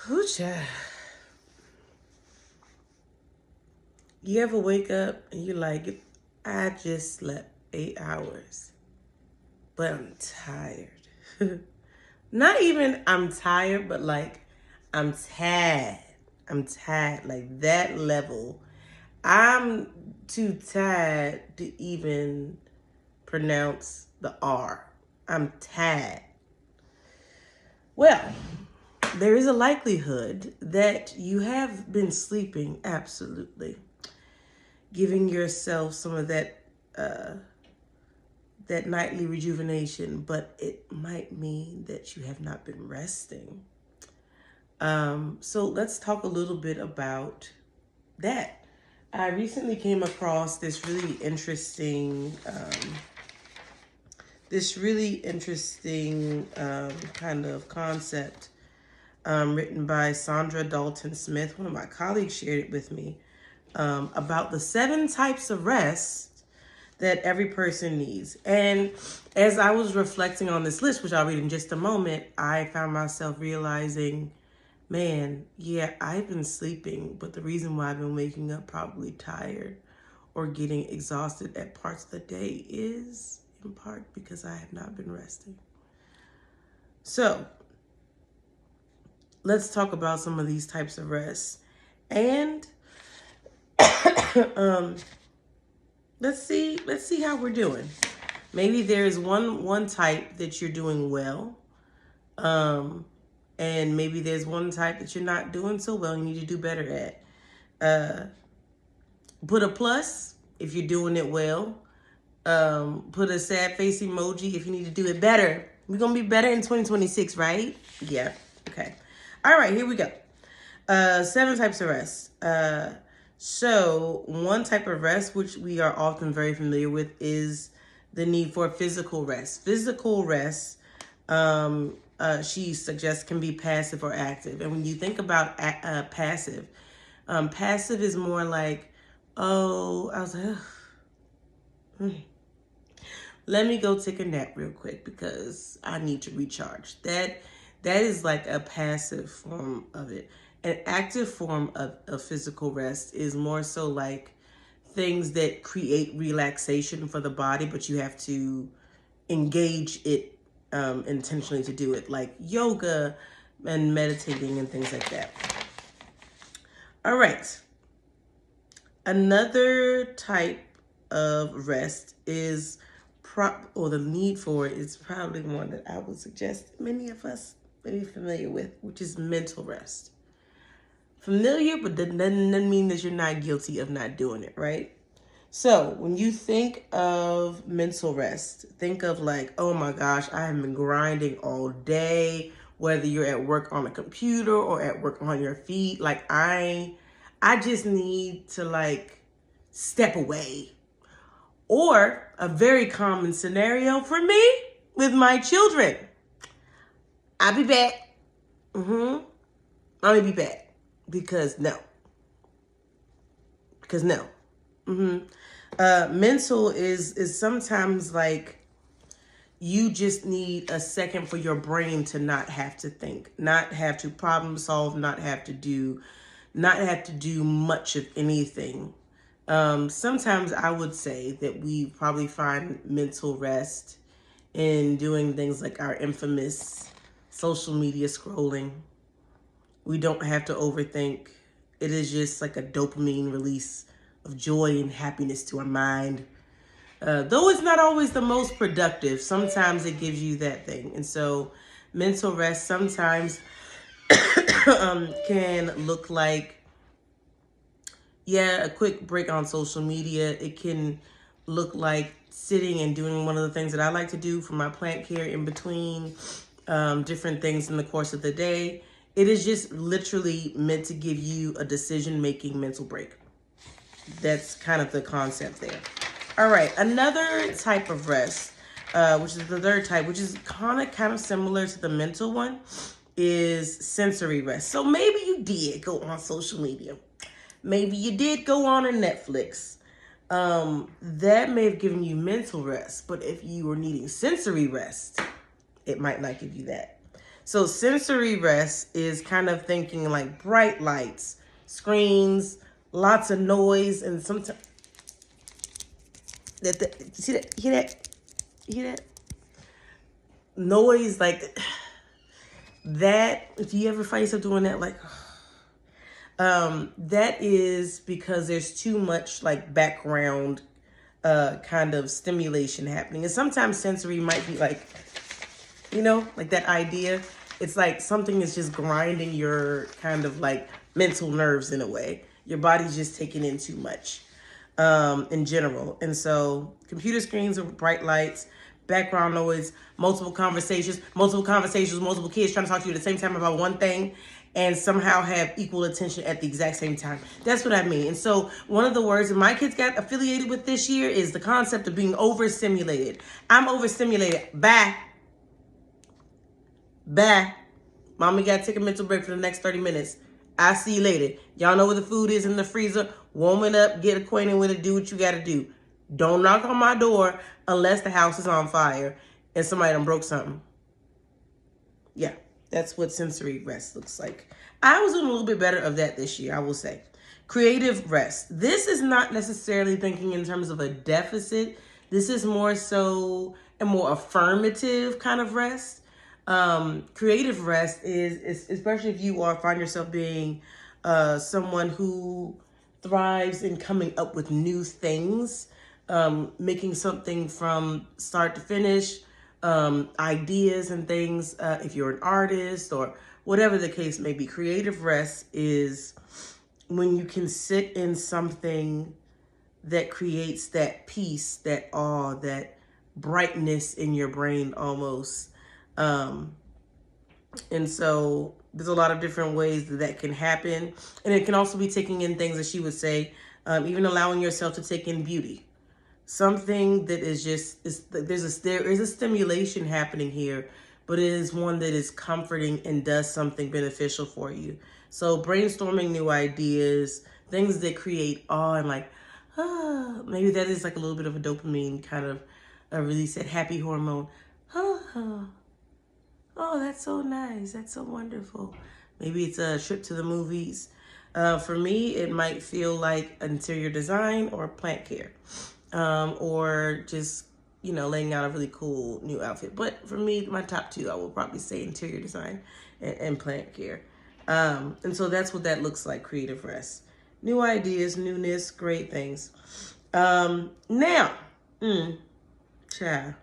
Hoocha. You ever wake up and you're like, I just slept 8 hours, but I'm tired. Not even I'm tired, but like I'm tired. I'm tired. Like that level. I'm too tired to even pronounce the R. I'm tired. Well, there is a likelihood that you have been sleeping absolutely, giving yourself some of that nightly rejuvenation, but it might mean that you have not been resting. So let's talk a little bit about that. I recently came across this really interesting kind of concept written by Sandra Dalton Smith. One of my colleagues shared it with me about the 7 types of rest that every person needs. And as I was reflecting on this list, which I'll read in just a moment, I found myself realizing, man, yeah, I've been sleeping, but the reason why I've been waking up probably tired or getting exhausted at parts of the day is in part because I have not been resting. So let's talk about some of these types of rest. And let's see how we're doing. Maybe there's one type that you're doing well. And maybe there's one type that you're not doing so well and you need to do better at. Put a plus if you're doing it well. Put a sad face emoji if you need to do it better. We're going to be better in 2026, right? Yeah. Okay. All right, here we go. 7 types of rest. So one type of rest, which we are often very familiar with, is the need for physical rest. Physical rest, she suggests, can be passive or active. And when you think about passive, passive is more like, oh, I was like, let me go take a nap real quick because I need to recharge. That is like a passive form of it. An active form of physical rest is more so like things that create relaxation for the body, but you have to engage it intentionally to do it, like yoga and meditating and things like that. All right. Another type of rest is the need for it is probably one that I would suggest many of us may be familiar with, which is mental rest. Familiar, but that doesn't mean that you're not guilty of not doing it, right? So when you think of mental rest, think of like, oh my gosh, I have been grinding all day, whether you're at work on a computer or at work on your feet. Like I just need to like step away. Or a very common scenario for me with my children. I'll be back. I'm gonna be back. Because no. Mental is sometimes like you just need a second for your brain to not have to think, not have to problem solve, not have to do much of anything. Sometimes I would say that we probably find mental rest in doing things like our infamous social media scrolling. We don't have to overthink. It is just like a dopamine release of joy and happiness to our mind. Though it's not always the most productive, sometimes it gives you that thing. And so mental rest sometimes can look like, a quick break on social media. It can look like sitting and doing one of the things that I like to do for my plant care in between different things in the course of the day. It is just literally meant to give you a decision-making mental break. That's kind of the concept there. All right, another type of rest, which is the third type, which is kind of similar to the mental one, is sensory rest. So maybe you did go on social media. Maybe you did go on a Netflix. That may have given you mental rest, but if you were needing sensory rest, it might not give you that. So sensory rest is kind of thinking like bright lights, screens, lots of noise, and sometimes see that, hear that noise, like that. If you ever find yourself doing that, like that is because there's too much like background kind of stimulation happening. And sometimes sensory might be like, like that idea. It's like something is just grinding your kind of like mental nerves in a way. Your body's just taking in too much in general. And so computer screens with bright lights, background noise, multiple conversations, multiple kids trying to talk to you at the same time about one thing and somehow have equal attention at the exact same time. That's what I mean. And so one of the words that my kids got affiliated with this year is the concept of being overstimulated. I'm overstimulated. Bye. Mommy got to take a mental break for the next 30 minutes. I'll see you later. Y'all know where the food is in the freezer. Warm it up. Get acquainted with it. Do what you got to do. Don't knock on my door unless the house is on fire and somebody done broke something. Yeah, that's what sensory rest looks like. I was doing a little bit better of that this year, I will say. Creative rest. This is not necessarily thinking in terms of a deficit. This is more so a more affirmative kind of rest. Creative rest is especially if you find yourself being someone who thrives in coming up with new things, making something from start to finish, ideas and things. If you're an artist or whatever the case may be, creative rest is when you can sit in something that creates that peace, that awe, that brightness in your brain almost. And so there's a lot of different ways that can happen. And it can also be taking in things that she would say, even allowing yourself to take in beauty. Something that is just, there is a stimulation happening here, but it is one that is comforting and does something beneficial for you. So brainstorming new ideas, things that create awe and like, maybe that is like a little bit of a dopamine kind of release, that happy hormone. Oh, that's so nice. That's so wonderful. Maybe it's a trip to the movies. For me, it might feel like interior design or plant care, or just, laying out a really cool new outfit. But for me, my top two, I will probably say interior design and plant care. And so that's what that looks like, creative rest. New ideas, newness, great things. Now, child.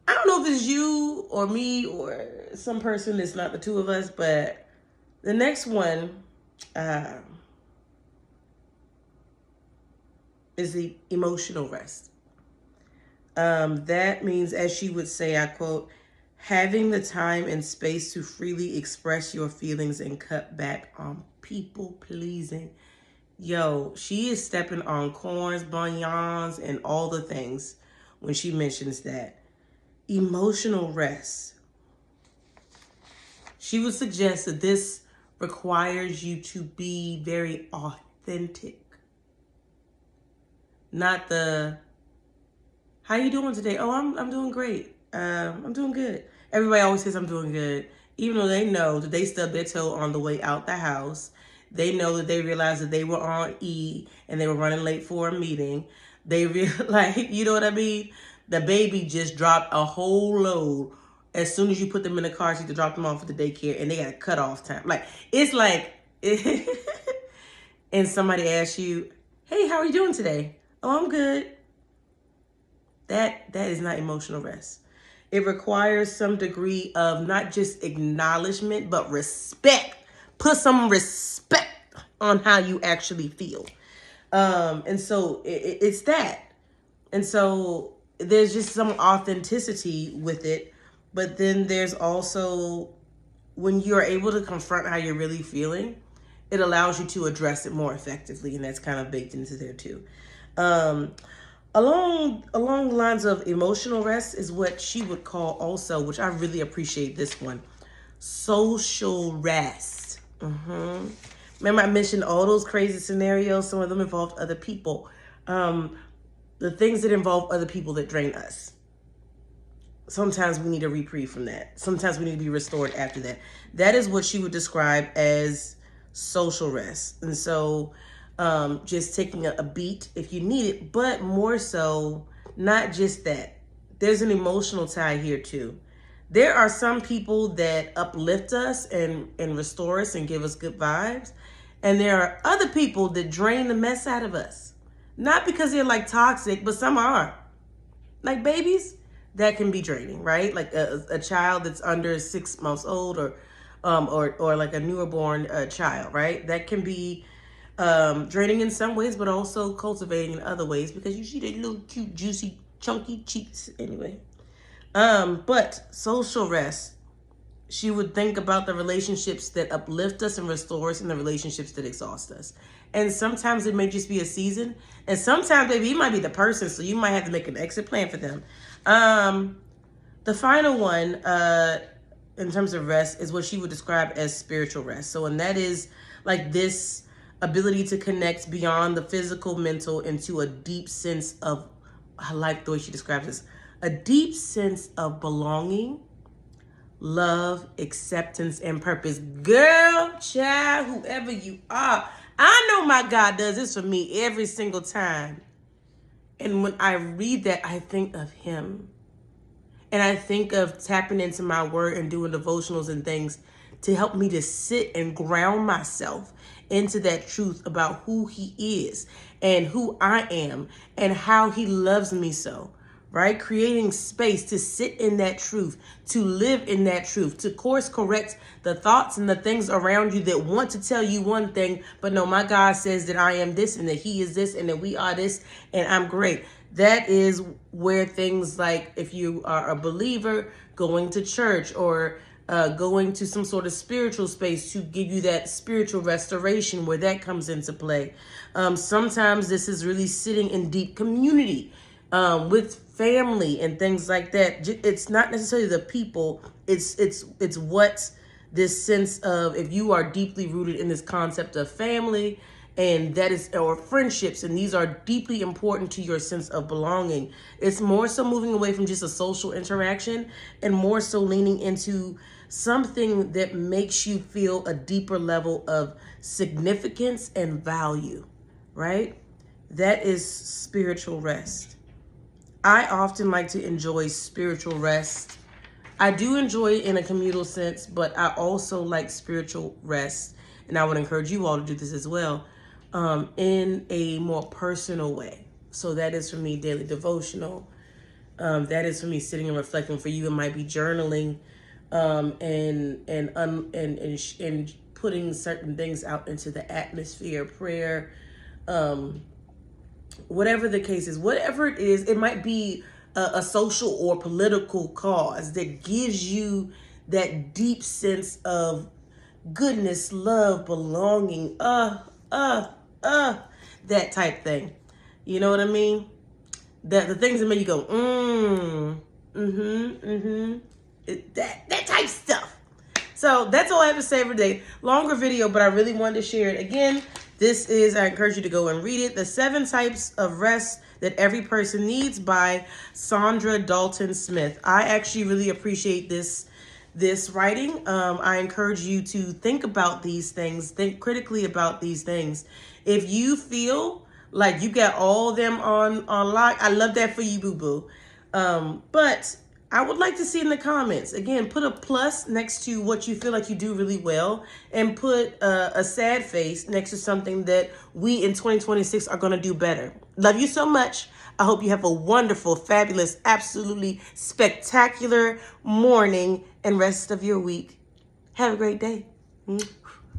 I don't know if it's you or me or some person. It's not the two of us, but the next one is the emotional rest. That means, as she would say, I quote, having the time and space to freely express your feelings and cut back on people pleasing. Yo, she is stepping on corns, bunions, and all the things when she mentions that. Emotional rest. She would suggest that this requires you to be very authentic. Not the, how you doing today? Oh, I'm doing great. I'm doing good. Everybody always says I'm doing good, even though they know that they stubbed their toe on the way out the house. They know that they realized that they were on E and they were running late for a meeting. They realize, you know what I mean? The baby just dropped a whole load as soon as you put them in the car seat to drop them off at the daycare, and they got a cutoff time. Like, it's like, and somebody asks you, hey, how are you doing today? Oh, I'm good. That is not emotional rest. It requires some degree of not just acknowledgement, but respect. Put some respect on how you actually feel. And so it's that. And so there's just some authenticity with it. But then there's also, when you're able to confront how you're really feeling, it allows you to address it more effectively. And that's kind of baked into there too. Along the lines of emotional rest is what she would call also, which I really appreciate this one, social rest. Remember I mentioned all those crazy scenarios. Some of them involved other people. the things that involve other people that drain us. Sometimes we need a reprieve from that. Sometimes we need to be restored after that. That is what she would describe as social rest. And so just taking a beat if you need it, but more so, not just that. There's an emotional tie here too. There are some people that uplift us and restore us and give us good vibes. And there are other people that drain the mess out of us. Not because they're like toxic, but some are. Like babies, that can be draining, right? Like a child that's under 6 months old, or like a newborn child, right? That can be draining in some ways, but also cultivating in other ways, because you see the little cute, juicy, chunky cheeks anyway. But social rest, she would think about the relationships that uplift us and restore us and the relationships that exhaust us. And sometimes it may just be a season. And sometimes, baby, you might be the person, so you might have to make an exit plan for them. The final one, in terms of rest, is what she would describe as spiritual rest. So, and that is like this ability to connect beyond the physical, mental, into a deep sense of, I like the way she describes this, a deep sense of belonging, love, acceptance, and purpose. Girl, child, whoever you are, I know my God does this for me every single time. And when I read that, I think of him. And I think of tapping into my word and doing devotionals and things to help me to sit and ground myself into that truth about who he is and who I am and how he loves me so. Right? Creating space to sit in that truth, to live in that truth, to course correct the thoughts and the things around you that want to tell you one thing, but no, my God says that I am this and that he is this and that we are this and I'm great. That is where things like, if you are a believer, going to church or going to some sort of spiritual space to give you that spiritual restoration, where that comes into play. Sometimes this is really sitting in deep community with family and things like that. It's not necessarily the people. It's what this sense of, if you are deeply rooted in this concept of family, and that is, or friendships, and these are deeply important to your sense of belonging. It's more so moving away from just a social interaction and more so leaning into something that makes you feel a deeper level of significance and value, right? That is spiritual rest. I often like to enjoy spiritual rest. I do enjoy it in a communal sense, but I also like spiritual rest, and I would encourage you all to do this as well, in a more personal way. So that is for me daily devotional. That is for me sitting and reflecting. For you, it might be journaling, and putting certain things out into the atmosphere, prayer, whatever the case is, whatever it is. It might be a social or political cause that gives you that deep sense of goodness, love, belonging, that type thing. You know what I mean? The things that make you go, that type stuff. So that's all I have to say for today. Longer video, but I really wanted to share it. Again, this is, I encourage you to go and read it, The 7 Types of Rest That Every Person Needs by Saundra Dalton Smith. I actually really appreciate this writing. I encourage you to think about these things, think critically about these things. If you feel like you got all them on lock, I love that for you, boo-boo. But I would like to see in the comments, again, put a plus next to what you feel like you do really well, and put a sad face next to something that we in 2026 are going to do better. Love you so much. I hope you have a wonderful, fabulous, absolutely spectacular morning and rest of your week. Have a great day.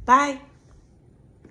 Bye.